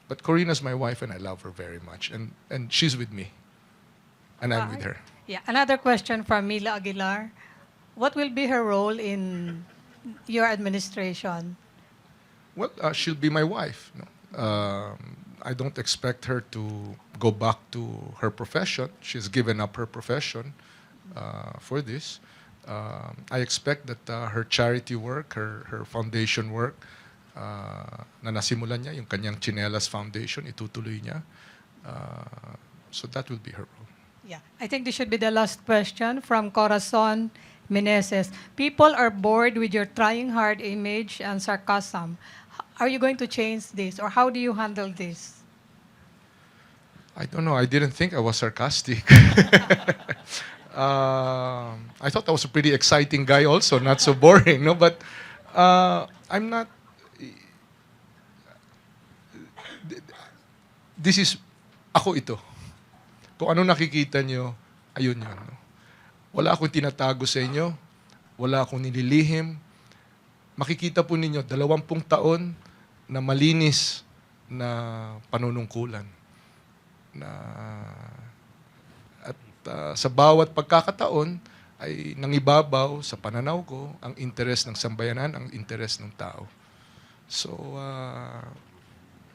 But Corina's my wife and I love her very much. And she's with me. And I'm with her. Yeah. Another question from Mila Aguilar. What will be her role in your administration? Well, she'll be my wife. No? I don't expect her to go back to her profession. She's given up her profession for this. I expect that her charity work, her foundation work, na nasimulan niya, yung kanyang Chinelas Foundation, itutuloy niya. So that will be her role. Yeah. I think this should be the last question from Corazon Meneses. People are bored with your trying hard image and sarcasm. Are you going to change this, or how do you handle this? I don't know. I didn't think I was sarcastic. I thought I was a pretty exciting guy also, not so boring. No, but I'm not. This is ako ito. Kung ano nakikita nyo, ayun yun. No? Wala akong tinatago sa inyo. Wala akong nililihim. Makikita po ninyo, 20 taon na malinis na panunungkulan. At sa bawat pagkakataon, ay nangibabaw sa pananaw ko ang interes ng sambayanan, ang interes ng tao. So,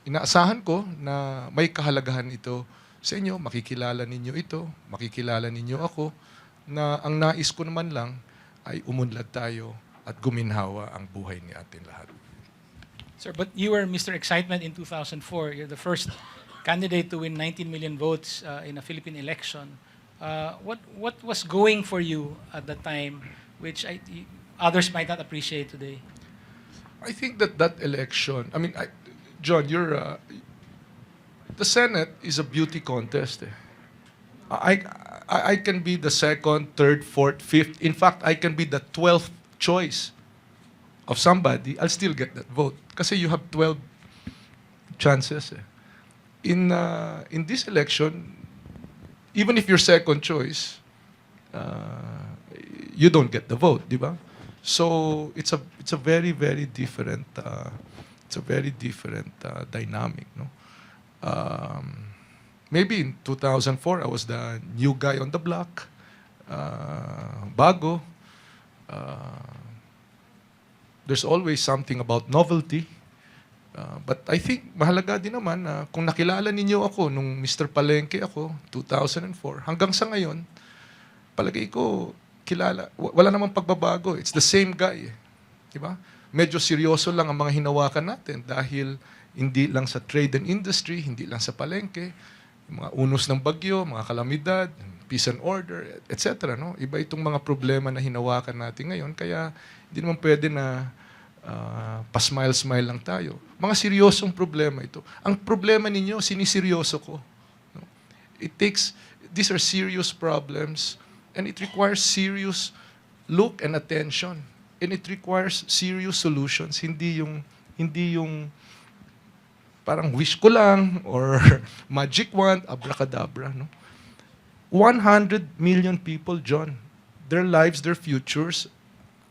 inaasahan ko na may kahalagahan ito sa inyo, makikilala ninyo ito, makikilala ninyo ako, na ang nais ko naman lang ay umunlad tayo at guminhawa ang buhay ni atin lahat. Sir, but you were Mr. Excitement in 2004. You're the first candidate to win 19 million votes in a Philippine election. What was going for you at the time, which others might not appreciate today? I think that election, John, the Senate is a beauty contest. I can be the second, third, fourth, fifth. In fact, I can be the 12th choice of somebody. I'll still get that vote. Kasi you have 12 chances. In this election, even if you're second choice, you don't get the vote, di ba? So it's a very very different dynamic, no. Maybe in 2004 I was the new guy on the block, bago. There's always something about novelty. But I think mahalaga din naman na kung nakilala ninyo ako nung Mr. Palengke ako, 2004, hanggang sa ngayon, palagay ko, wala namang pagbabago. It's the same guy. Diba? Medyo seryoso lang ang mga hinawakan natin dahil hindi lang sa trade and industry, hindi lang sa palengke, mga unos ng bagyo, mga kalamidad, peace and order, etc. No? Iba itong mga problema na hinawakan natin ngayon, kaya hindi naman pwede na pa-smile-smile lang tayo. Mga seryosong problema ito. Ang problema ninyo, siniseryoso ko. No? These are serious problems, and it requires serious look and attention. And it requires serious solutions. Hindi yung parang wish ko lang or magic wand, abracadabra. No? 100 million people, John, their lives, their futures,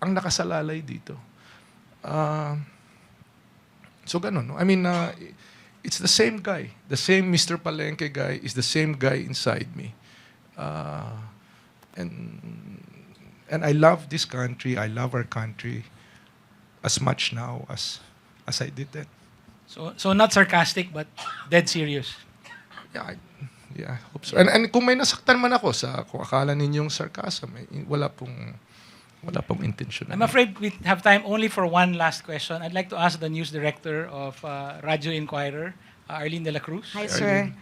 ang nakasalalay dito. So ganun. No? It's the same guy. The same Mr. Palengke guy is the same guy inside me. And I love this country. I love our country as much now as I did then. So not sarcastic, but dead serious. Yeah, I hope so. And kung may nasaktan man ako kung akala ninyong sarcasm, wala pong intention. I'm afraid we have time only for one last question. I'd like to ask the news director of Radyo Inquirer, Arlene de la Cruz. Hi, sir.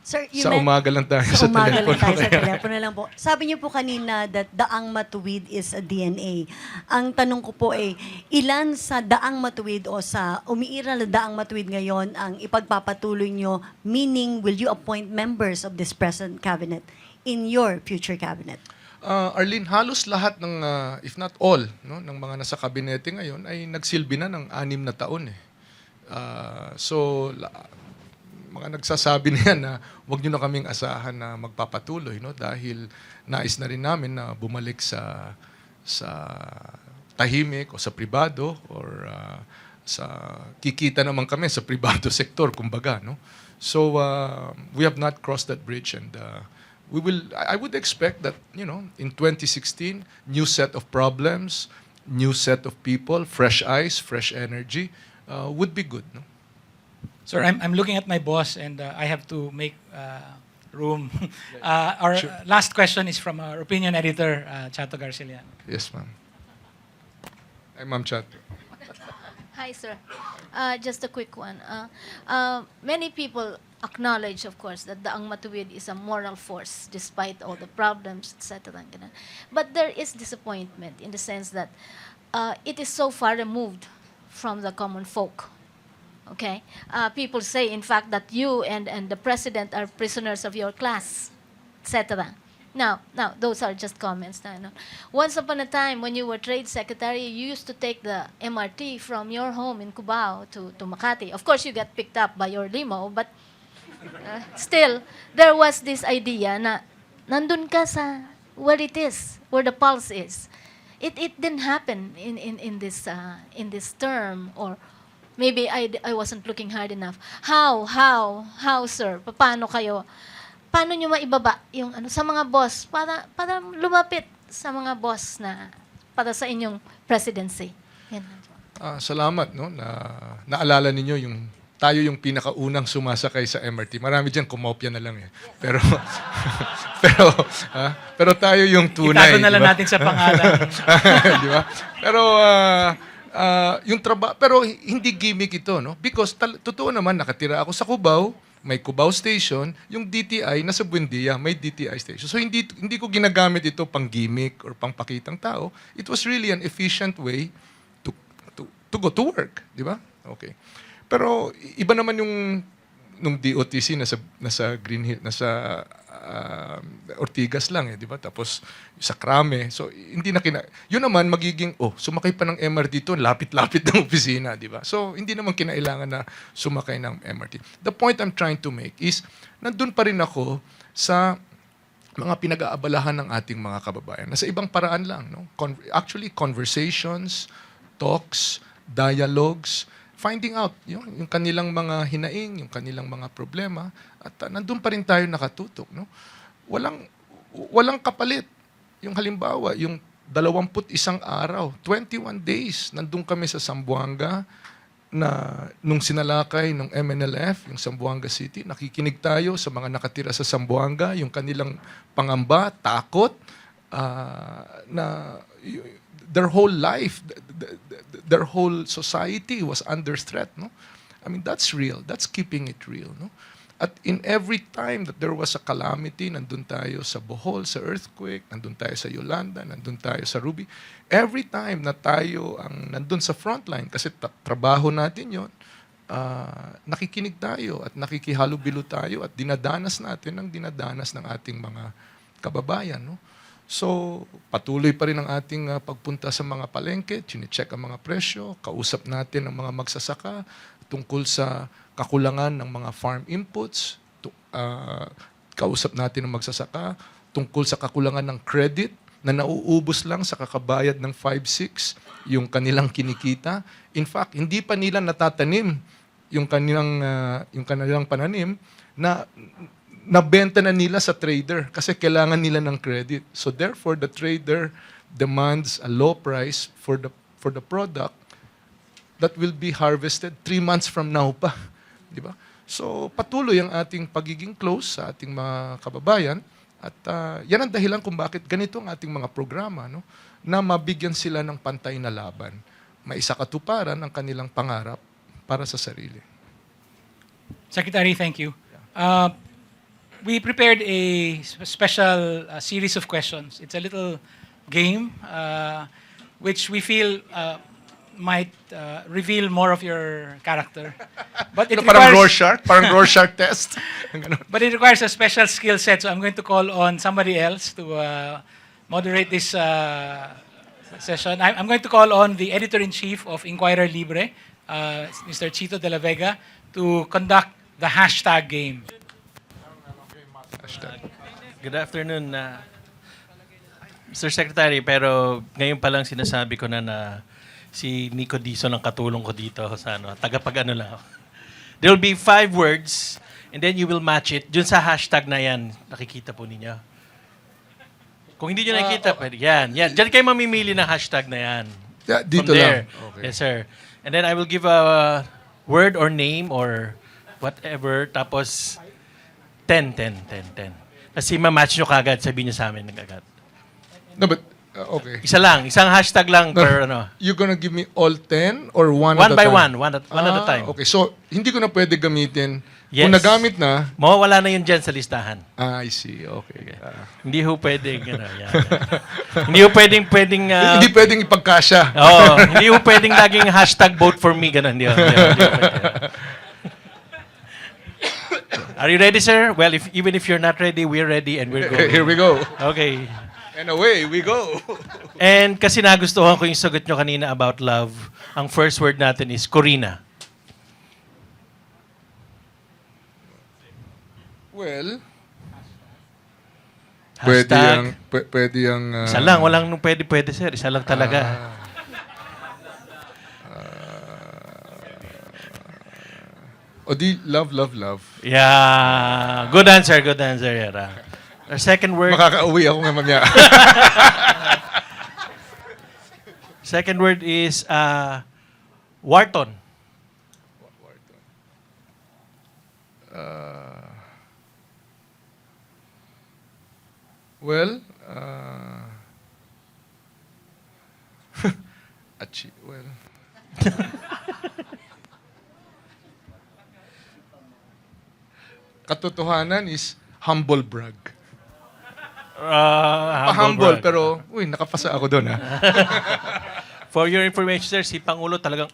Sir, Sa umaga lang tayo sa telepono. Sa telepono lang po. Sabi niyo po kanina that daang matuwid is a DNA. Ang tanong ko po ay, ilan sa daang matuwid o sa umiiral na daang matuwid ngayon ang ipagpapatuloy niyo, meaning will you appoint members of this present cabinet in your future cabinet? Arlene, halos lahat ng, if not all, no, ng mga nasa kabinete ngayon ay nagsilbi na ng 6 na taon. So, mga nagsasabi na yan na huwag nyo na kaming asahan na magpapatuloy, no, dahil nais na rin namin na bumalik sa tahimik o sa pribado or kikita naman kami sa pribado sektor, kumbaga. No? So, we have not crossed that bridge, and I would expect that, in 2016, new set of problems, new set of people, fresh eyes, fresh energy, would be good. No? Sir, I'm looking at my boss, and I have to make room. Our last question is from our opinion editor, Chato Garcilian. Yes, ma'am. Hi, Ma'am Chato. Hi, sir. Just a quick one. Many people acknowledge, of course, that Daang Matuwid is a moral force despite all the problems, etc. But there is disappointment in the sense that it is so far removed from the common folk. Okay? People say, in fact, that you and the president are prisoners of your class, etc. Now, those are just comments. Once upon a time, when you were trade secretary, you used to take the MRT from your home in Cubao to Makati. Of course, you got picked up by your limo, but still, there was this idea na nandun ka sa where it is, where the pulse is. It didn't happen in this term, or maybe I wasn't looking hard enough. How, sir? Paano nyo maibaba yung sa mga boss para lumapit sa mga boss na para sa inyong presidency? Yan. Salamat no na naalala ninyo tayo yung pinakaunang sumasakay sa MRT. Marami diyan kumopya na lang eh. Pero pero pero tayo yung tunay. Itago na lang di ba? natin sa pangalan. Di ba? Pero yung trabaho pero hindi gimmick ito no because totoo naman nakatira ako sa Cubao, may Cubao Station, yung DTI nasa Buendia, may DTI station. So hindi ko ginagamit ito pang gimmick or pang pakitang tao. It was really an efficient way to go to work, di ba? Okay. Pero iba naman yung nung DOTC nasa Green Hill, nasa Ortigas lang eh, di ba? Tapos sa Krame. So hindi na yun naman magiging sumakay pa ng MRT dito, lapit-lapit ng opisina, di ba? So hindi naman kinailangan na sumakay ng MRT. The point I'm trying to make is nandun pa rin ako sa mga pinag-aabalahan ng ating mga kababayan. Nasa ibang paraan lang, no? Actually conversations, talks, dialogues, finding out yung kanilang mga hinaing, yung kanilang mga problema, at nandun pa rin tayo nakatutok. No? Walang kapalit. Yung halimbawa, yung 21 araw, 21 days, nandun kami sa Zamboanga, na nung sinalakay ng MNLF, yung Zamboanga City, nakikinig tayo sa mga nakatira sa Zamboanga, yung kanilang pangamba, takot, na their whole life, their whole society was under threat. No? I mean, that's real. That's keeping it real. No? At in every time that there was a calamity, nandun tayo sa Bohol, sa earthquake, nandun tayo sa Yolanda, nandun tayo sa Ruby. Every time na tayo ang nandun sa frontline, kasi trabaho natin yon, nakikinig tayo at nakikihalubilo tayo at dinadanas natin ang dinadanas ng ating mga kababayan. No? So, patuloy pa rin ang ating pagpunta sa mga palengke, chine-check ang mga presyo, kausap natin ang mga magsasaka tungkol sa kakulangan ng mga farm inputs, kausap natin ang magsasaka tungkol sa kakulangan ng credit na nauubos lang sa kakabayad ng 5-6 yung kanilang kinikita. In fact, hindi pa nila natatanim yung kanilang pananim na nabenta na nila sa trader kasi kailangan nila ng credit. So therefore, the trader demands a low price for the product that will be harvested 3 months from now pa. Di ba? So patuloy ang ating pagiging close sa ating mga kababayan at yan ang dahilan kung bakit ganito ang ating mga programa, no? Na mabigyan sila ng pantay na laban. Maisakatuparan ang kanilang pangarap para sa sarili. Secretary, thank you. We prepared a special series of questions. It's a little game which we feel might reveal more of your character. But it parang requires, Rorschach test. but it requires a special skill set, so I'm going to call on somebody else to moderate this session. I'm going to call on the editor-in-chief of Inquirer Libre, Mr. Chito de la Vega, to conduct the hashtag game. Good afternoon, Mr. Secretary. Pero ngayon pa lang sinasabi ko na si Nico Dizon ang katulong ko dito sa tagapag-ano lang. There will be 5 words and then you will match it. Dun sa hashtag na yan, nakikita po ninyo. Kung hindi nyo nakikita, pwede. Yan. Diyan kayo mamimili ng hashtag na yan. Yeah, dito lang. Okay. Yes, sir. And then I will give a word or name or whatever. Tapos 10. Kasi ma-match nyo kagad, sabihin nyo sa amin agad. No, but, okay. Isa lang, isang hashtag lang per ano. You're gonna give me all 10 or one One at a by time? one at a time. Okay, so hindi ko na pwede gamitin. Yes. Kung nagamit na, Mawawala na yun dyan sa listahan. I see. Okay. Hindi ho pwedeng, yan. Hindi ho pwedeng, hindi pwedeng ipagkasya. Hindi ho pwedeng laging hashtag vote for me, gano'n. Hindi ho pwede. Are you ready, sir? Well, even if you're not ready, we're ready and we're going. Here we go. Okay. And away we go. And kasi nagustuhan ko yung sagot nyo kanina about love, ang first word natin is Corina. Well, Hashtag. pwede yung... Isa lang, walang nung pwede, sir. Isa lang talaga. O di, love. Yeah. Good answer, Yara. Our second word. Makakauwi ako nga mamaya. Second word is Wharton. Well, well. Katotohanan is humble brag. Brag. Humble pero, uy, nakapasa ako doon ha. For your information, sir, si Pangulo talagang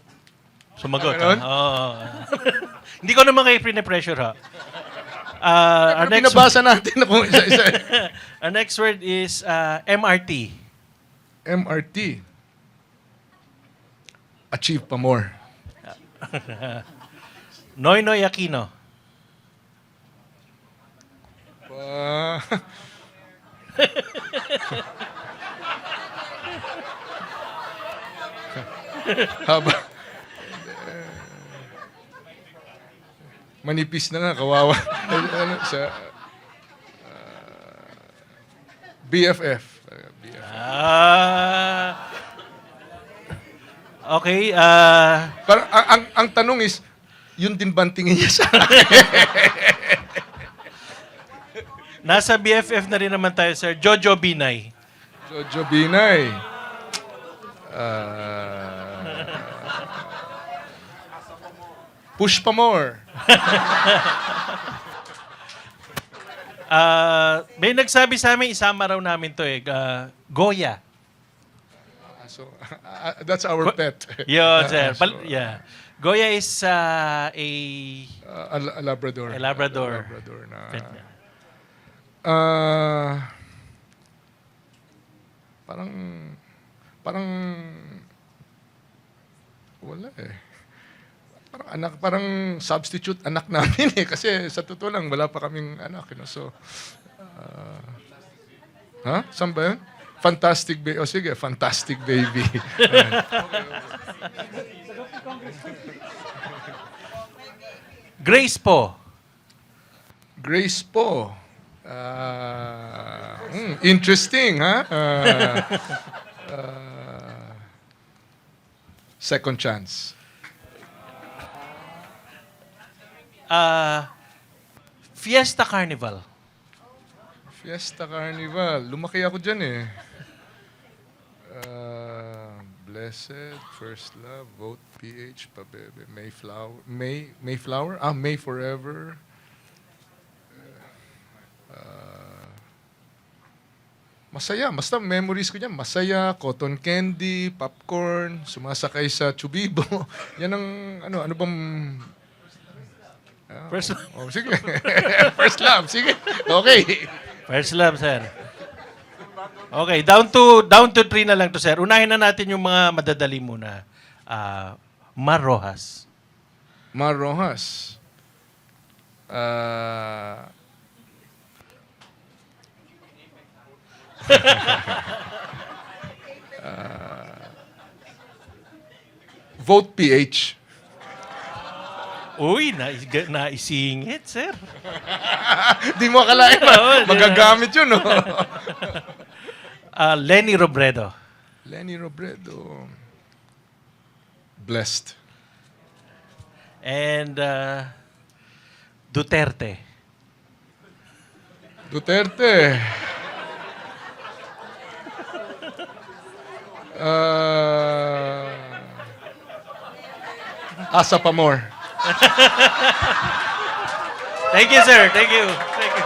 sumagot. Ganon? Oo. Hindi ko naman kayo pressure ha. Our Pero binabasa natin na kung isa-isa. Our next word is MRT. MRT. Achieve pa more. Noynoy Aquino. Haba. Manipis na nga, kawawa. Ano, sa BFF. Okay. Parang, ang tanong is, yun din ba ang tingin niya sa akin? Nasa BFF na rin naman tayo, sir. Jojo Binay. Jojo Binay. Push pa more. May nagsabi sa amin, isama raw namin to eh. Goya. So, that's our pet. Yun, sir. So, Yeah. Goya is a Labrador. A Labrador. Labrador na. Pet niya. Parang wala eh. Parang substitute anak namin eh. Kasi sa totoo lang, wala pa kaming anak. You know? So, saan ba yun? Fantastic baby. O sige, fantastic baby. Grace po. Grace po. Interesting, ha? Second chance. Fiesta Carnival. Fiesta Carnival. Lumaki ako dyan eh. Blessed, First Love, Vote, PH, Pabebe, Mayflower. Mayflower? May Forever. Masaya. Basta memories ko dyan. Masaya, cotton candy, popcorn, sumasakay sa Chubibo. Yan ang, ano bang... First Love. Oh, sige. First Love, sige. Okay. First Love, sir. Okay, down to 3 na lang to, sir. Unahin na natin yung mga madadali muna. Mar Rojas. Mar Rojas. Vote PH. Uy, naisingit, sir. Di mo akalain magagamit yun, no? Lenny Robredo. Lenny Robredo. Blessed. And Duterte. Duterte. Asa pa more. Thank you, sir. Thank you. Thank you.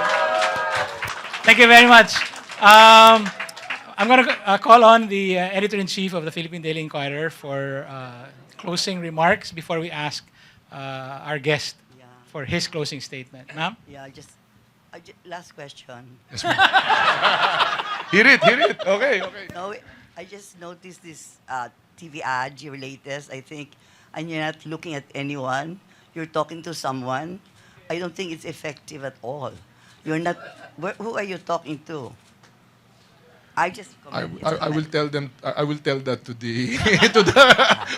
Thank you very much. I'm going to call on the editor-in-chief of the Philippine Daily Inquirer for closing remarks before we ask our guest for his closing statement. Ma'am? Yeah, last question. Yes, ma'am. Hear it. Okay. No, I just noticed this TV ad, your latest, I think, and you're not looking at anyone. You're talking to someone. I don't think it's effective at all. You're not. Who are you talking to? I will tell them. I will tell that to the to the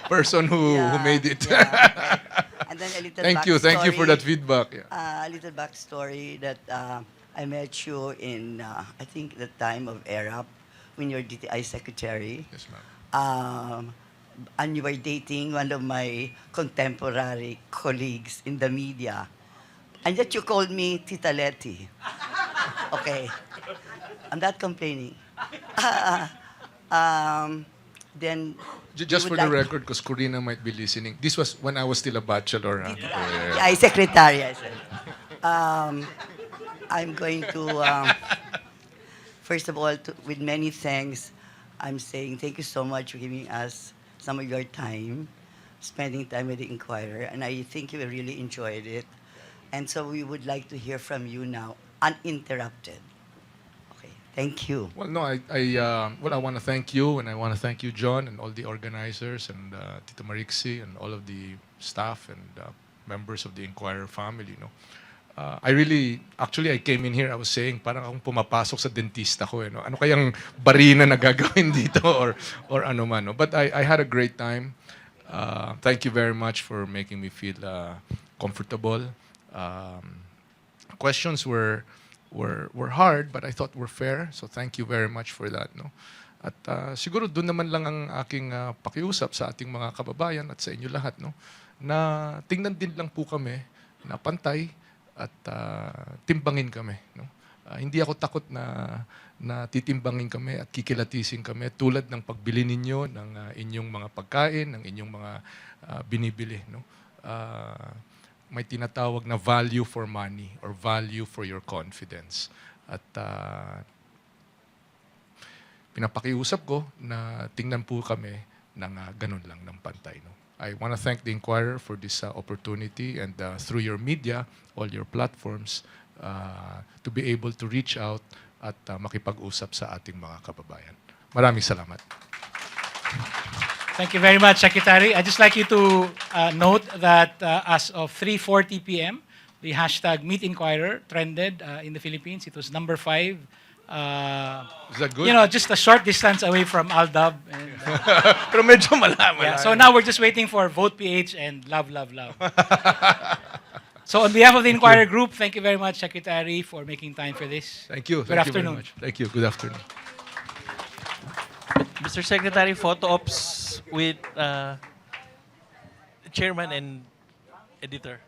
person who made it. And then a little Thank you for that feedback. Yeah. A little backstory that I met you in, I think, the time of ERAP, when you were DTI secretary. Yes, ma'am. And you were dating one of my contemporary colleagues in the media. And yet you called me Tita Letty. Okay. I'm not complaining. Then Just you for would the like- record, because Corina might be listening, this was when I was still a bachelor. Huh? I secretary, I said. I'm going to, first of all, with many thanks, I'm saying thank you so much for giving us some of your time, spending time with the Inquirer, and I think you really enjoyed it. And so we would like to hear from you now, uninterrupted. Okay, thank you. Well, no, I want to thank you, and I want to thank you, John, and all the organizers, and Tito Marixi, and all of the staff and members of the Inquirer family. You know, I came in here, I was saying, parang akong pumapasok sa dentista ko. No? Ano kayang barina na gagawin dito or ano man. No? But I had a great time. Thank you very much for making me feel comfortable. Questions were hard, but I thought were fair. So thank you very much for that. No? At siguro doon naman lang ang aking pakiusap sa ating mga kababayan at sa inyo lahat. No? Na tingnan din lang po kami na pantay at timbangin kami. No? Hindi ako takot na titimbangin kami at kikilatisin kami tulad ng pagbili ninyo ng inyong mga pagkain, ng inyong mga binibili. No? May tinatawag na value for money or value for your confidence. At pinapakiusap ko na tingnan po kami ng ganun lang ng pantay. No? I want to thank the Inquirer for this opportunity and through your media, all your platforms, to be able to reach out at makipag-usap sa ating mga kababayan. Maraming salamat. Thank you very much, Secretary. I'd just like you to note that as of 3:40 p.m., the hashtag #MeetInquirer trended in the Philippines. It was number 5. Is that good? You know, just a short distance away from Aldab. And, Pero medyo malaman. yeah, so now we're just waiting for Vote PH and Love, Love, Love. So on behalf of the Inquirer Group, thank you very much, Secretary, for making time for this. Thank you. Good Thank you very afternoon. much. Thank you. Good afternoon. Mr. Secretary, photo ops with chairman and editor.